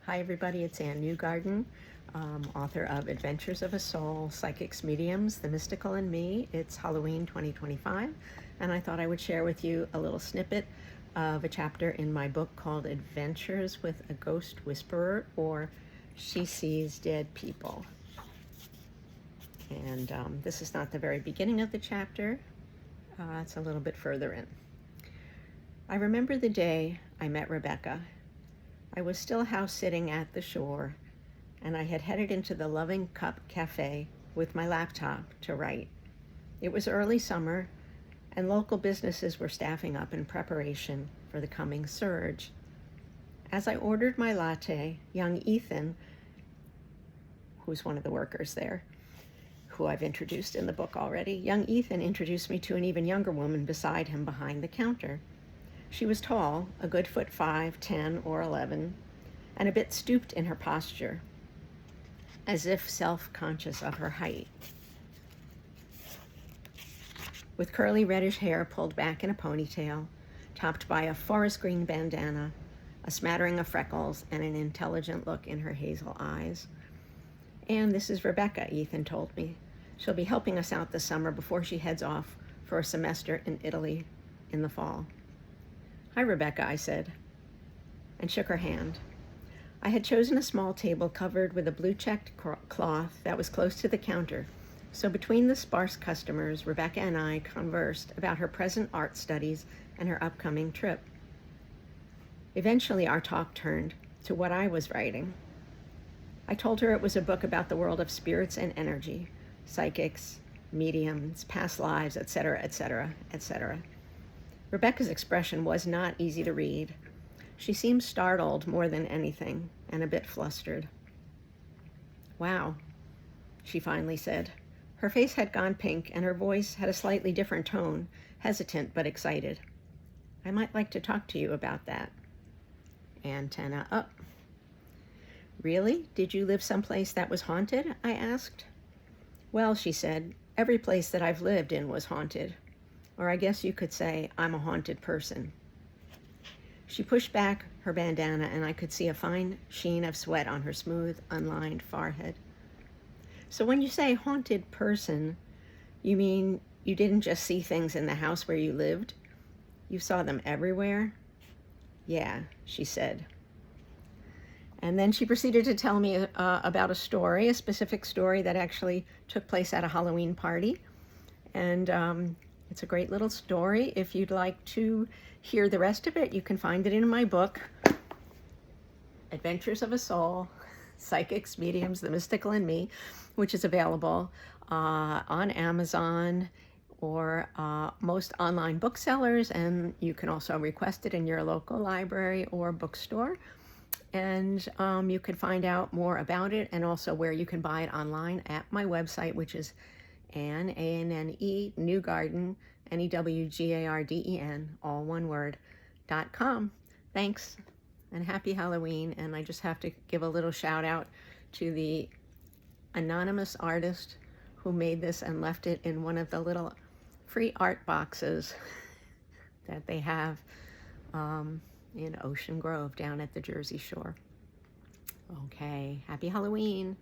Hi everybody, it's Ann Newgarden, author of Adventures of a Soul, Psychics, Mediums, The Mystical in Me. It's Halloween 2025, and I thought I would share with you a little snippet of a chapter in my book called Adventures with a Ghost Whisperer, or She Sees Dead People. And this is not the very beginning of the chapter, it's a little bit further in. I remember the day I met Rebecca. I was still house-sitting at the shore, and I had headed into the Loving Cup Cafe with my laptop to write. It was early summer, and local businesses were staffing up in preparation for the coming surge. As I ordered my latte, young Ethan, who's one of the workers there, who I've introduced in the book already, young Ethan introduced me to an even younger woman beside him behind the counter. She was tall, a good 5'5", 10, or 11, and a bit stooped in her posture, as if self-conscious of her height. With curly reddish hair pulled back in a ponytail, topped by a forest green bandana, a smattering of freckles, and an intelligent look in her hazel eyes. "And this is Rebecca," Ethan told me. "She'll be helping us out this summer before she heads off for a semester in Italy in the fall." "Hi, Rebecca," I said, and shook her hand. I had chosen a small table covered with a blue-checked cloth that was close to the counter, so between the sparse customers, Rebecca and I conversed about her present art studies and her upcoming trip. Eventually, our talk turned to what I was writing. I told her it was a book about the world of spirits and energy, psychics, mediums, past lives, etc., etc., etc. Rebecca's expression was not easy to read. She seemed startled more than anything, and a bit flustered. "Wow," she finally said. Her face had gone pink, and her voice had a slightly different tone, hesitant but excited. "I might like to talk to you about that." Antenna up. "Really? Did you live someplace that was haunted?" I asked. "Well," she said, "every place that I've lived in was haunted. Or I guess you could say I'm a haunted person." She pushed back her bandana, and I could see a fine sheen of sweat on her smooth, unlined forehead. "So when you say haunted person, you mean you didn't just see things in the house where you lived? You saw them everywhere?" "Yeah," she said. And then she proceeded to tell me about a specific story that actually took place at a Halloween party. And it's a great little story. If you'd like to hear the rest of it, you can find it in my book, Adventures of a Soul, Psychics, Mediums, The Mystical in Me, which is available on Amazon or most online booksellers, and you can also request it in your local library or bookstore. And you can find out more about it and also where you can buy it online at my website, which is Anne, A-N-N-E, Newgarden, N-E-W-G-A-R-D-E-N, all one word, .com. Thanks, and happy Halloween. And I just have to give a little shout out to the anonymous artist who made this and left it in one of the little free art boxes that they have in Ocean Grove down at the Jersey Shore. Okay, happy Halloween.